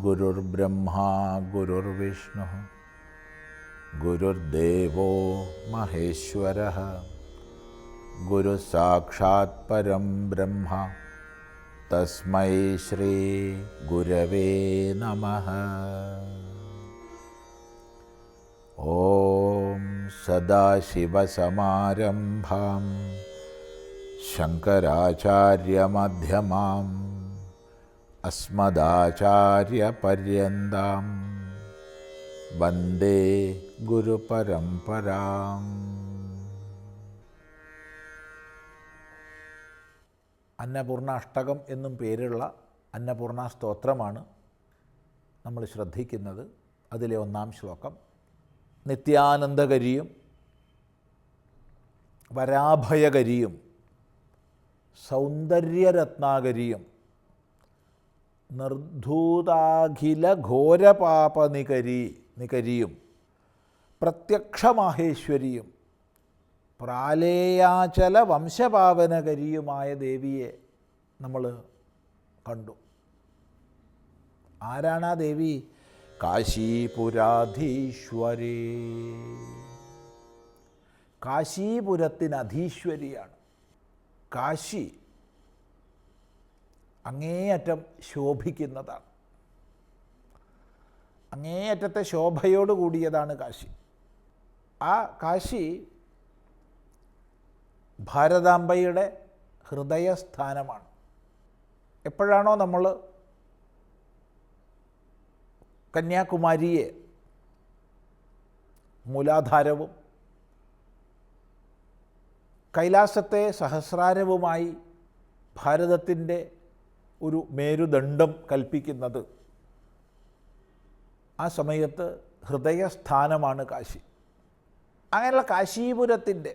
ഗുരുർബ്രഹ്മാ ഗുരുർവിഷ്ണുഃ ഗുരുർദേവോ മഹേശ്വരഃ ഗുരുസാക്ഷാത് പരം ബ്രഹ്മ തസ്മൈ ശ്രീ ഗുരവേ നമഃ. ഓം സദാശിവസമാരംഭാം ശങ്കരാചാര്യമധ്യമാം അസ്മദാചാര്യപര്യന്താം വന്ദേ ഗുരുപരമ്പരാം. അന്നപൂർണ അഷ്ടകം എന്നും പേരുള്ള അന്നപൂർണ സ്തോത്രമാണ് നമ്മൾ ശ്രദ്ധിക്കുന്നത്. അതിലെ ഒന്നാം ശ്ലോകം നിത്യാനന്ദകരിയും വരാഭയകരിയും സൗന്ദര്യരത്നാകരിയും നിർധൂതാഖില ഘോരപാപനികരിയും പ്രത്യക്ഷമാഹേശ്വരിയും പ്രാലേയാചല വംശപാവനകരിയുമായ ദേവിയെ നമ്മൾ കണ്ടു. ആരാണ് ആ ദേവി? കാശീപുരാധീശ്വരി. കാശീപുരത്തിന് അധീശ്വരിയാണ്. കാശി അങ്ങേയറ്റം ശോഭിക്കുന്നതാണ്. അങ്ങേയറ്റത്തെ ശോഭയോട് കൂടിയതാണ് കാശി. ആ കാശി ഭാരതാംബയുടെ ഹൃദയസ്ഥാനമാണ്. എപ്പോഴാണോ നമ്മൾ കന്യാകുമാരിയെ മൂലാധാരവും കൈലാസത്തെ സഹസ്രാരവുമായി ഭാരതത്തിൻ്റെ ഒരു മേരുദണ്ഡം കൽപ്പിക്കുന്നത്, ആ സമയത്ത് ഹൃദയസ്ഥാനമാണ് കാശി. അങ്ങനെയുള്ള കാശീപുരത്തിൻ്റെ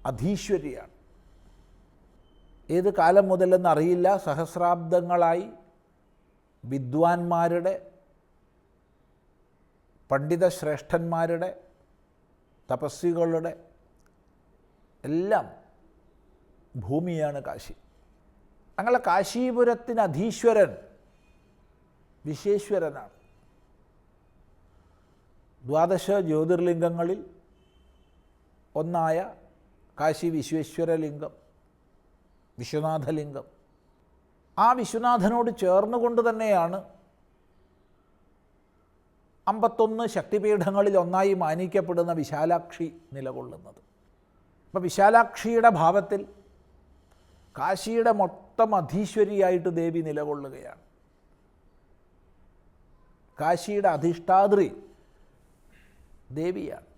അധീശ്വരിയാണ്. ഏത് കാലം മുതലെന്നറിയില്ല, സഹസ്രാബ്ദങ്ങളായി വിദ്വാൻമാരുടെ, പണ്ഡിതശ്രേഷ്ഠന്മാരുടെ, തപസ്വികളുടെ എല്ലാം ഭൂമിയാണ് കാശി. അങ്ങനെ കാശീപുരത്തിന് അധീശ്വരൻ വിശ്വേശ്വരനാണ്. ദ്വാദശ ജ്യോതിർലിംഗങ്ങളിൽ ഒന്നായ കാശി വിശ്വേശ്വരലിംഗം, വിശ്വനാഥലിംഗം, ആ വിശ്വനാഥനോട് ചേർന്നുകൊണ്ട് തന്നെയാണ് 51 ശക്തിപീഠങ്ങളിൽ ഒന്നായി മാനിക്കപ്പെടുന്ന വിശാലാക്ഷി നിലകൊള്ളുന്നത്. അപ്പോൾ വിശാലാക്ഷിയുടെ ഭാവത്തിൽ കാശിയുടെ മൊത്തം അധീശ്വരിയായിട്ട് ദേവി നിലകൊള്ളുകയാണ്. കാശിയുടെ അധിഷ്ഠാത്രി ദേവിയാണ്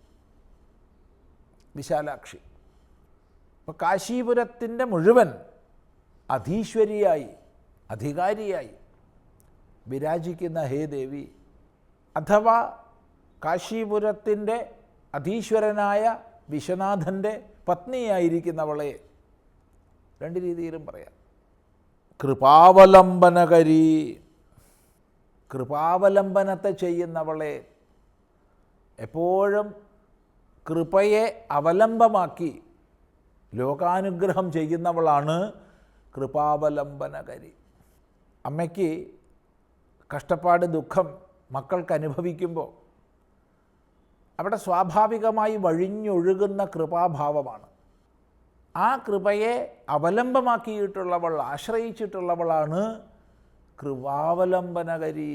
വിശാലാക്ഷി. അപ്പോൾ കാശീപുരത്തിൻ്റെ മുഴുവൻ അധീശ്വരിയായി, അധികാരിയായി വിരാജിക്കുന്ന ഹേ ദേവി, അഥവാ കാശീപുരത്തിൻ്റെ അധീശ്വരനായ വിശ്വനാഥൻ്റെ പത്നിയായിരിക്കുന്നവളെ രണ്ട് രീതിയിലും പറയാം. കൃപാവലംബനകരി, കൃപാവലംബനത്തെ ചെയ്യുന്നവളെ, എപ്പോഴും കൃപയെ അവലംബമാക്കി ലോകാനുഗ്രഹം ചെയ്യുന്നവളാണ് കൃപാവലംബനകരി. അമ്മയ്ക്ക് കഷ്ടപ്പാട്, ദുഃഖം മക്കൾക്ക് അനുഭവിക്കുമ്പോൾ അവിടെ സ്വാഭാവികമായി വഴിഞ്ഞൊഴുകുന്ന കൃപാഭാവമാണ്. ആ കൃപയെ അവലംബമാക്കിയിട്ടുള്ളവൾ, ആശ്രയിച്ചിട്ടുള്ളവളാണ് കൃപാവലംബനകരി.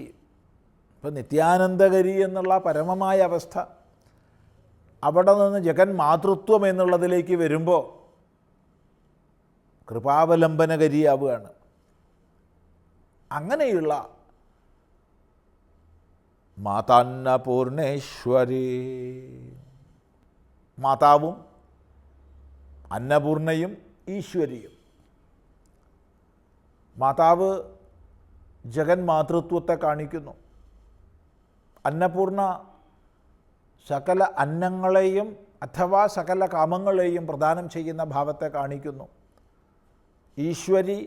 ഇപ്പം നിത്യാനന്ദകരി എന്നുള്ള പരമമായ അവസ്ഥ അവിടെ നിന്ന് ജഗൻ മാതൃത്വം എന്നുള്ളതിലേക്ക് വരുമ്പോൾ കൃപാവലംബനകരിയാവുകയാണ്. അങ്ങനെയുള്ള മാതാന്നപൂർണേശ്വരി, മാതാവും അന്നപൂർണയും ഈശ്വരിയും. മാതാവ് ജഗൻ മാതൃത്വത്തെ കാണിക്കുന്നു. അന്നപൂർണ സകല അന്നങ്ങളെയും അഥവാ സകല കാമങ്ങളെയും പ്രദാനം ചെയ്യുന്ന ഭാവത്തെ കാണിക്കുന്നു. ഈശ്വരി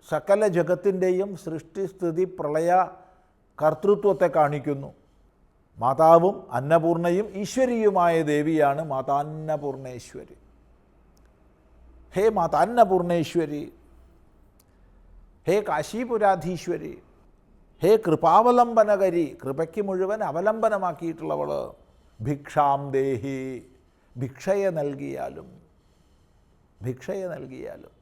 സകല ജഗത്തിൻ്റെയും സൃഷ്ടിസ്ഥിതി പ്രളയ കർത്തൃത്വത്തെ കാണിക്കുന്നു. മാതാവും അന്നപൂർണയും ഈശ്വരിയുമായ ദേവിയാണ് മാതാന്നപൂർണേശ്വരി. ഹേ മാതാന്നപൂർണേശ്വരി, ഹേ കാശീപുരാധീശ്വരി, ഹേ കൃപാവലംബനകരി, കൃപയ്ക്ക് മുഴുവൻ അവലംബനമാക്കിയിട്ടുള്ളവൾ, ഭിക്ഷാം ദേഹി, ഭിക്ഷയെ നൽകിയാലും, ഭിക്ഷയെ നൽകിയാലും,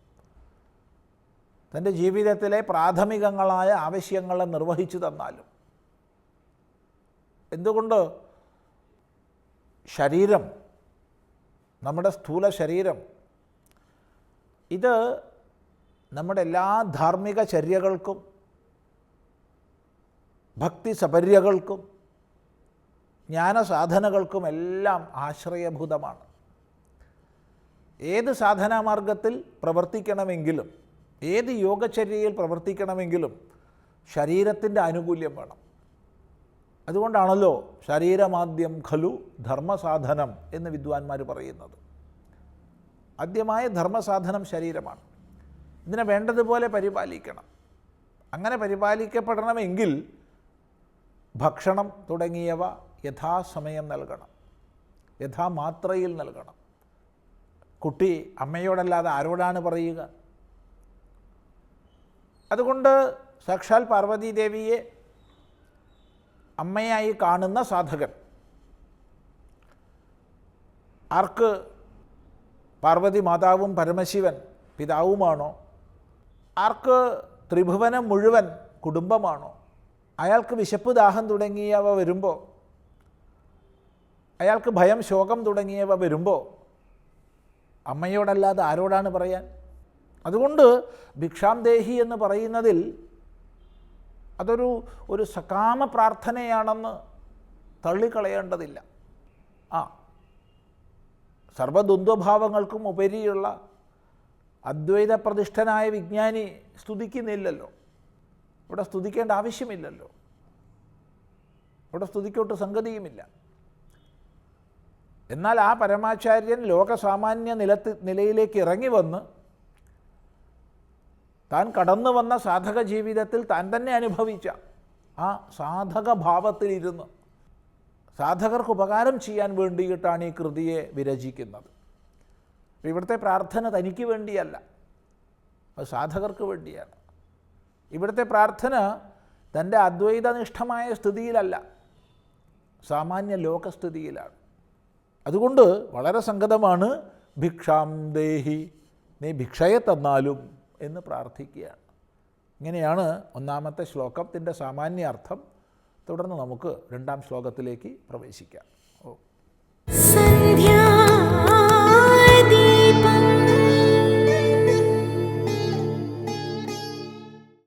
തൻ്റെ ജീവിതത്തിലെ പ്രാഥമികങ്ങളായ ആവശ്യങ്ങളെ നിർവഹിച്ചു തന്നാലും. എന്തുകൊണ്ട്? ശരീരം, നമ്മുടെ സ്ഥൂല ശരീരം, ഇത് നമ്മുടെ എല്ലാ ധാർമ്മിക ചര്യകൾക്കും ഭക്തി സപര്യകൾക്കും ജ്ഞാനസാധനകൾക്കുമെല്ലാം ആശ്രയഭൂതമാണ്. ഏത് സാധനാമാർഗത്തിൽ പ്രവർത്തിക്കണമെങ്കിലും, ഏത് യോഗചര്യയിൽ പ്രവർത്തിക്കണമെങ്കിലും ശരീരത്തിൻ്റെ ആനുകൂല്യം വേണം. അതുകൊണ്ടാണല്ലോ ശരീരമാദ്യം ഖലു ധർമ്മസാധനം എന്ന് വിദ്വാൻമാർ പറയുന്നത്. ആദ്യമായ ധർമ്മസാധനം ശരീരമാണ്. ഇതിനെ വേണ്ടതുപോലെ പരിപാലിക്കണം. അങ്ങനെ പരിപാലിക്കപ്പെടണമെങ്കിൽ ഭക്ഷണം തുടങ്ങിയവ യഥാസമയം നൽകണം, യഥാമാത്രയിൽ നൽകണം. കുട്ടി അമ്മയോടല്ലാതെ ആരോടാണ് പറയുക? അതുകൊണ്ട് സാക്ഷാൽ പാർവതീദേവിയെ അമ്മയായി കാണുന്ന സാധകൻ ആർക്ക് പാർവതി മാതാവും പരമശിവൻ പിതാവുമാണോ, ആർക്ക് ത്രിഭുവനം മുഴുവൻ കുടുംബമാണോ, അയാൾക്ക് വിശപ്പ് ദാഹം തുടങ്ങിയവ വരുമ്പോൾ, അയാൾക്ക് ഭയം ശോകം തുടങ്ങിയവ വരുമ്പോൾ അമ്മയോടല്ലാതെ ആരോടാണ് പറയാൻ? അതുകൊണ്ട് ഭിക്ഷാം ദേഹി എന്ന് പറയുന്നതിൽ അതൊരു സകാമ പ്രാർത്ഥനയാണെന്ന് തള്ളിക്കളയേണ്ടതില്ല. സർവദ്വന്ദ്വഭാവങ്ങൾക്കും ഉപരിയുള്ള അദ്വൈത പ്രതിഷ്ഠനായ വിജ്ഞാനി സ്തുതിക്കുന്നില്ലല്ലോ. ഇവിടെ സ്തുതിക്കേണ്ട ആവശ്യമില്ലല്ലോ. ഇവിടെ സ്തുതിക്കോട്ട് സംഗതിയുമില്ല. എന്നാൽ ആ പരമാചാര്യൻ ലോകസാമാന്യ നിലയിലേക്ക് ഇറങ്ങി വന്ന് താൻ കടന്നു വന്ന സാധക ജീവിതത്തിൽ താൻ തന്നെ അനുഭവിച്ച ആ സാധകഭാവത്തിലിരുന്ന് സാധകർക്ക് ഉപകാരം ചെയ്യാൻ വേണ്ടിയിട്ടാണ് ഈ കൃതിയെ വിരചിക്കുന്നത്. ഇവിടുത്തെ പ്രാർത്ഥന തനിക്ക് വേണ്ടിയല്ല, അത് സാധകർക്ക് വേണ്ടിയാണ്. ഇവിടുത്തെ പ്രാർത്ഥന തൻ്റെ അദ്വൈതനിഷ്ഠമായ സ്ഥിതിയിലല്ല, സാമാന്യ ലോകസ്ഥിതിയിലാണ്. അതുകൊണ്ട് വളരെ സംഗതമാണ് ഭിക്ഷാം ദേഹി, നീ ഭിക്ഷയെ തന്നാലും എന്ന് പ്രാർത്ഥിക്കുകയാണ്. ഇങ്ങനെയാണ് ഒന്നാമത്തെ ശ്ലോകത്തിൻ്റെ സാമാന്യ അർത്ഥം. തുടർന്ന് നമുക്ക് രണ്ടാം ശ്ലോകത്തിലേക്ക് പ്രവേശിക്കാം.